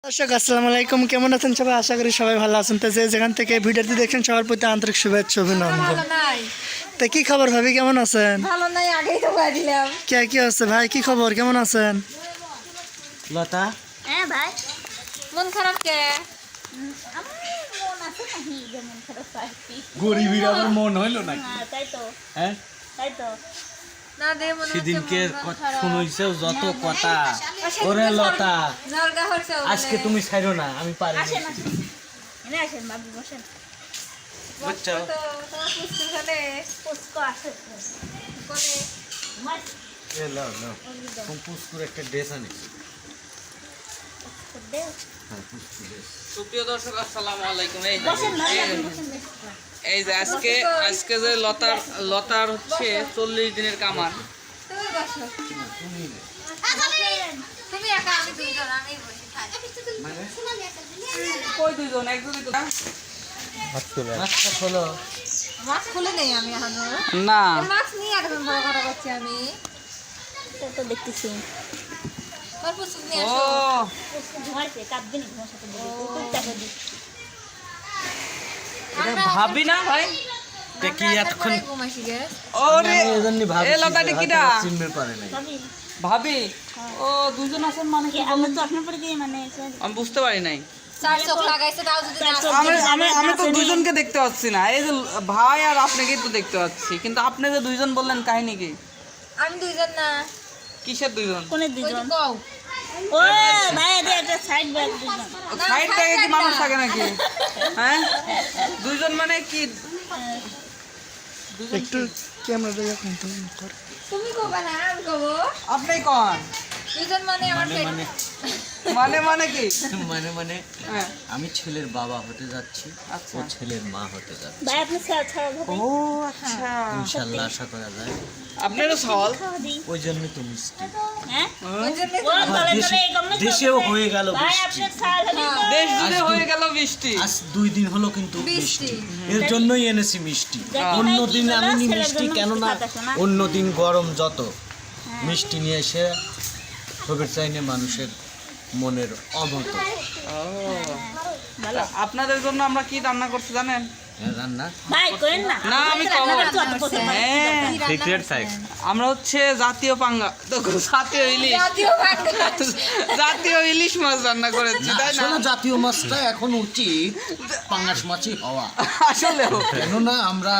দর্শক আসসালামু আলাইকুম, কেমন আছেন সবাই? আশা করি সবাই ভালো আছেন। তো যেখান থেকে ভিডিওটি দেখছেন সবার প্রতি আন্তরিক শুভেচ্ছা অভিনন্দন। তো কি খবর ভাবি, কেমন আছেন? ভালো নাই, আগেই তো কয়ে দিলাম। কি হচ্ছে ভাই, কি খবর, কেমন আছেন? লতা হ্যাঁ ভাই, মন খারাপ কে? আমার মন আছে নাকি যে মন খারাপ পাইছি? গরিবের আবার মন হইলো নাকি? তাই তো, হ্যাঁ, তাই তো। না দে মনে হচ্ছে সেদিনকে মন খারাপ। শুনইছে যত কথা। ওরে লতা, জলগা হচ্ছে বলে। আজকে তুমি ছাইরো না, আমি পারি। আসেন আসেন, এনে আসেন বাবু, বসেন। বুঝছো? তো তোমার পুষ্কুর খালে পুষ্কু আসে কোনে মাছ এ লাও লাও, তুমি পুষ্কুর একটা ড্রেস আনিস। দে। হ্যাঁ, পুষ্কুর ড্রেস। সুপ্রিয় দর্শক আসসালামু আলাইকুম। বসেন না, বসেন। এই যে আজকে যে লতার হচ্ছে 40 দিনের কামান। তুমি বসো। তুমি নে। তুমি একা, আমি দুইজন, আমি বসে খাই। মানে কই দুইজন, একজনই তো। মাছটা খোলো। মাছ খুলে নেই আমি এখনো। না, মাছ নিয়ে এতক্ষণ বড় কথা করছি আমি। তো দেখতেছি। তোর পুষ্কুর নিয়ে ও আসো। পুষ্কুর ঘুমাইছে, কাঁদবে নি তোমার সাথে বলে। কুকুরটা করে এটা ভাবি না ভাই। তে কি এতক্ষণ ঘুমাইছি গে। ওরে আমি এজন্য ভাবছি, এ লতাটি কিডা? হয়তো চিনতে পারে নাই। ভাবি ও দুইজন আছেন মানে কি? আমরা তো আপনার পরে দিয়ে মানে আমি বুঝতে পারি নাই। চার চোখ লাগাইছে, তাও যদি না আমি তো দুইজনকে দেখতে পাচ্ছি না। এই যে ভাই আর আপনাকেই তো দেখতে পাচ্ছি, কিন্তু আপনি যে দুইজন বললেন কাহিনী কি? আমি দুইজন না। কিসের দুইজন? কোনে দুইজন? কও। ও ভাই দে একটা সাইড ব্যাগ দুইজন। সাইড থেকে কি মানুষ থাকে নাকি? হ্যাঁ, দুইজন মানে কি? একটু ক্যামেরা এখন তুমি কবা না, আমি কবো। আপনি কোন? দুইজন মানে আমার মানে পেট। মানে মানে কি? মানে হ্যাঁ, আমি ছেলের বাবা হতে যাচ্ছি, আচ্ছা। ও ছেলের মা হতে যাচ্ছে। ভাই আপনি ছাড়া ও আচ্ছা। ইনশাআল্লাহ আশা করা যায়। আপনারও সওয়াল। ওই জন্য তো মিষ্টি। হ্যাঁ? আমার দেশেও হয়ে গেল বৃষ্টি। দেশ জুড়ে হয়ে গেল বৃষ্টি। আজ 2 দিন হলো কিন্তু বৃষ্টি, এর জন্যই এনেছি মিষ্টি। অন্য দিন আনিনি মিষ্টি, কেননা অন্য দিন গরম যত, মিষ্টি নিয়ে এসে খবর চাইনে মানুষের মনের অমত। ও, আপনাদের জন্য আমরা কি রান্না করছি জানেন? রান্না ভাই করেন না। না, আমি কম। হ্যাঁ, সিক্রেট সাইড। আমরা হচ্ছে জাতীয় জাতীয় ইলিশ মাছ রান্না করেছি, তাই না? আসলে জাতীয় মাছটা এখন উচিত পাঙ্গাস মাছই হওয়া, আসলেও কেননা আমরা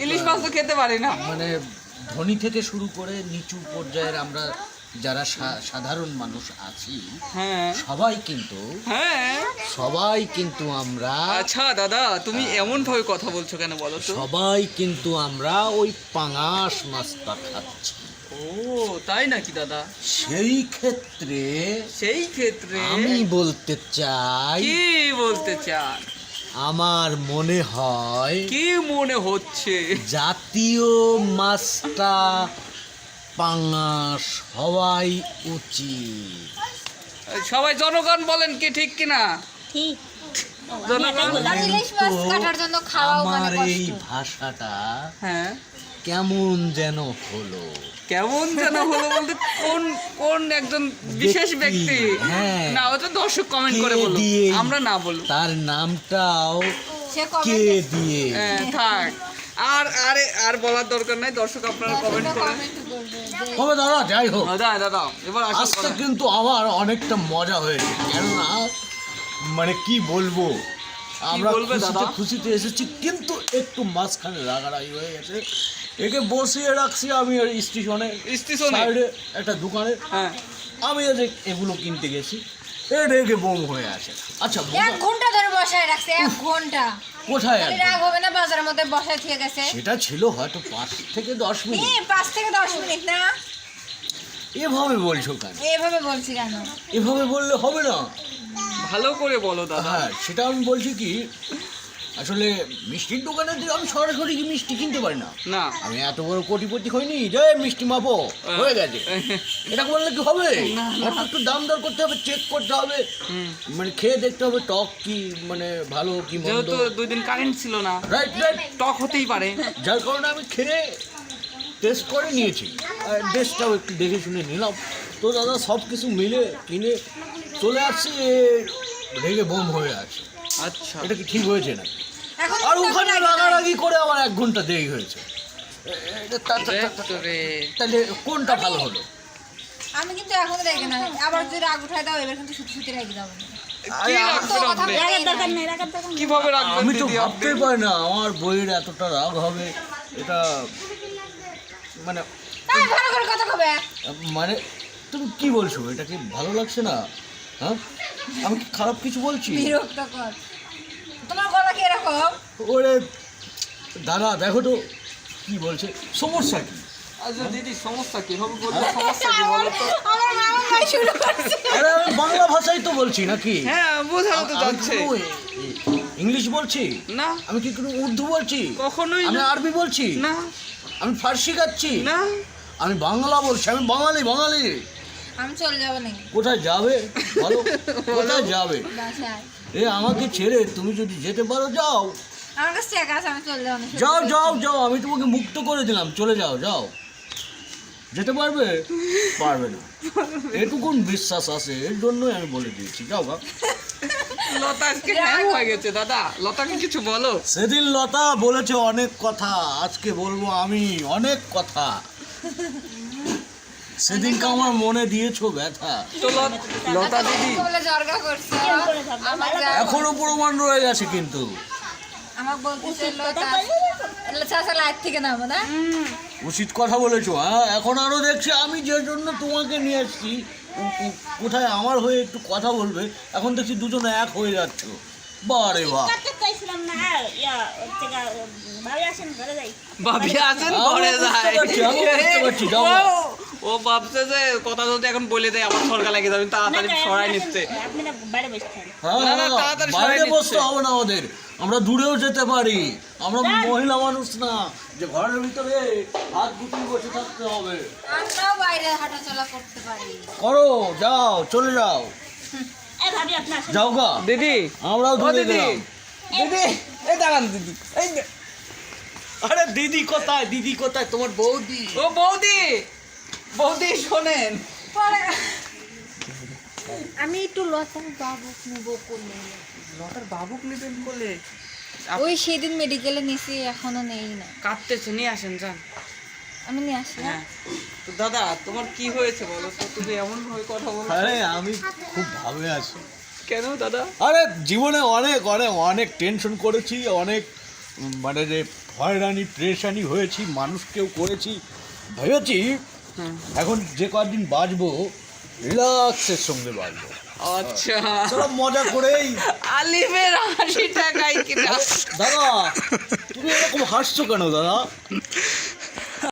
ইলিশ মাছ তো খেতে পারি না। মানে ধনী থেকে শুরু করে নিচু পর্যায়ের আমরা যারা সাধারণ মানুষ আছি, হ্যাঁ সবাই কিন্তু আমরা আচ্ছা দাদা, তুমি এমন ভাবে কথা বলছো কেন বলো তো? সবাই কিন্তু আমরা ওই পাঙাশ মাছটা খাচ্ছি। ও তাই নাকি দাদা? সেই ক্ষেত্রে আমি বলতে চাই, কি বলতে চান? আমার মনে হয় কি মনে হচ্ছে? জাতীয় মাছটা পাঙাশ হওয়াই উচিত। সবাই জনগণ বলেন কি ঠিক কিনা? ঠিক। জনগণ ইলিশ মাছ কাটার জন্য খাওয়াও মানে আমার এই কষ্ট। ভাষাটা হ্যাঁ, কেমন যেন হলো। কেমন যেন হলো বলতে কোন একজন বিশেষ ব্যক্তি? হ্যাঁ। না, ওটা দর্শক কমেন্ট কে করে বলুন, দিয়ে? আমরা না বলুন। তার নামটাও সে কে কমেন্ট দিয়ে? হ্যাঁ, থাক। আর বলার দরকার নাই, দর্শক আপনারা কমেন্ট করেন। তবে দাদা যাই হোক, দাদা এবার আসল আজকে কথা। কিন্তু আমার অনেকটা মজা হয়েছে, কেননা মানে কি বলবো, আমরা বলবে দাদা? খুশিতে এসেছি, কিন্তু একটু মাঝখানে রাগারাগি হয়ে গেছে। একে বসিয়ে রাখছি আমি স্টেশনে সাইডে একটা দোকানে। হ্যাঁ, আমি এই যে এগুলো কিনতে গেছি, এ রেগে বোম হয়ে আছে। আচ্ছা 1 ঘন্টা ধরে বসায় রাখছে, 1 ঘন্টা। কোথায় তাহলে রাগ হবে না? বাজারের মধ্যে বসায় থেকে গেছে। সেটা ছিল হয়তো 5 থেকে 10 মিনিট। 5 থেকে 10 মিনিট না? এভাবে বলছো কেন? এইভাবে বলছি কেন? এভাবে বললে হবে না। ভালো করে বলো দাদা। হ্যাঁ, সেটা আমি বলছি কি, আসলে মিষ্টির দোকানে দিয়ে আমি সরাসরি কি মিষ্টি কিনতে পারি না। না, আমি এত বড় কোটিপতি হইনি যে মিষ্টি মাপো হয়ে গেছে, এটা বললে কি হবে? একটু দাম দর করতে হবে, চেক করতে হবে, মানে খেয়ে দেখতে হবে টক কি, মানে ভালো কি মন্দ। যেহেতু 2 দিন কারেন্ট ছিল না, রাইট, টক হতেই পারে। যার কারণে আমি খেয়ে টেস্ট করে নিয়েছি, টেস্টটাও একটু দেখে শুনে নিলাম। তো দাদা সব কিছু মিলে কিনে চলে আসছে, রেগে বোম হয়ে আছে। আচ্ছা এটা কি ঠিক হয়েছে না? এখন আর ওখানে রাগারাগি করে আবার 1 ঘন্টা দেরি হয়েছে। রে। তাহলে কোনটা ভালো হলো? আমি কিন্তু এখন রেগে না, আবার যদি রাগ উঠাই দাও এবার কিন্তু সত্যি সত্যি রেগে যাবো না। কি রাখবেন কথা আপনি? বলেই নাই। কিভাবে রাখবেন আমি তো দিদি আপনি? ভাবতেই পারি না আমার বইয়ের এতটা রাগ হবে। এটা মানে এই, ভালো করে কথা কবে। মানে তুমি কি বলছো? এটা কি ভালো লাগছে না? হ্যাঁ, আমি কি খারাপ কিছু বলছি? বিরক্ত কর। তোমার গলা কি এরকম? ওরে দাদা দেখো তো কি বলছে, সমস্যা কি? আচ্ছা দিদি সমস্যা কি হবে বলুন, সমস্যা কি বলো তো? আমার মামা ভাই শুরু করছে। আরে আমি বাংলা ভাষাই তো বলছি নাকি? হ্যাঁ বোঝানো তো আমি যাচ্ছে। কোনো ইংলিশ বলছি? না আমি কি কোনো উর্দু বলছি? কখনোই আমি না। আরবি বলছি? না আমি ফার্সি গাচ্ছি? না আমি বাংলা বলছি, আমি বাঙালি বাঙালি। আমি চলে যাবো নাকি কোথায় যাবে বলো? কোথায় যাবে? বাসায়? এ আমাকে ছেড়ে তুমি যদি যেতে পারো যাও, আমার কাছে টাকা আছে, আমি চলে যাবো না। যাও যাও যাও, আমি তোমাকে মুক্ত করে দিলাম, চলে যাও যাও। যেতে পারবে? পারবে না, এটুকুন বিশ্বাস আছে, এর জন্যই আমি বলে দিয়েছি যাও গা। লতা আজকে হ্যাং হয়ে গেছে দাদা, লতাকে কিছু বলো। সেদিন লতা বলেছে অনেক কথা, আজকে বলবো আমি অনেক কথা। সেদিনকে আমার মনে দিয়েছো ব্যথা, তো লতা দিদি বলে জর্গা করছে আমার এখনো প্রমাণ রয়ে গেছে কিন্তু। আমাকে বলতেছে চাষা লাইট থেকে নামো না। উচিত কথা বলেছো। হ্যাঁ, এখন আরো দেখছি আমি যে জন্য তোমাকে নিয়ে এসছি, কোথায় আমার হয়ে একটু কথা বলবে, এখন দেখছি দুজনে এক হয়ে যাচ্ছ। বারে বাহ, ভাবি আছেন আমি ঘরে বুঝতে যায়। পারছি, আমি বুঝতে পারছি, যাও না। ও ভাবছে যে কথা যদি এখন বলে দেয় আমার সরকার লেগে যাবে, তাড়াতাড়ি সরাই নিচ্ছে। হ্যাঁ, না, না, তাড়াতাড়ি বাইরে সরাই বসতে নিচ্ছে। হবে না আমাদের, আমরা দূরেও যেতে পারি। আমরা মহিলা মানুষ না যে ঘরের ভিতরে হাত গুটিয়ে বসে থাকতে হবে। আমরাও বাইরে হাঁটাচলা করতে পারি। করো, যাও, চলে যাও, যাও গা, দিদি আমরাও ও দূরে দিদি গেলাম। দিদি এই দাঁড়ান দিদি, এই যে- আরে দিদি কোথায়? দিদি কোথায়? তোমার বৌদি। ও বৌদি, বৌদি শোনেন। আমি একটু লতার বাবু নেবো করলে। লতার বাবুক নিবেন বলে ওই সেদিন মেডিকেলে নিয়েছি, এখনো নেই না। কাঁদতেছে, নিয়ে আসেন যান। আমি নিয়ে আসি না। হ্যাঁ তো দাদা তোমার কি হয়েছে বলো তো, তুমি এমন ভাবে কথা বলো আরে আমি খুব ভালো আছি। কেন দাদা? আরে জীবনে অনেক অনেক অনেক টেনশন করেছি, অনেক মানে যে হয়রানি প্রেশানি হয়েছি, মানুষকেও করেছি। ভেবেছি এখন যে কদিন বাঁচবো রিল্যাক্সের সঙ্গে বাঁচবো। আচ্ছা চলো মজা করেই। আলিমের 80 টাকায় কিনা। দাদা তুমি এরকম হাসছো কেন দাদা?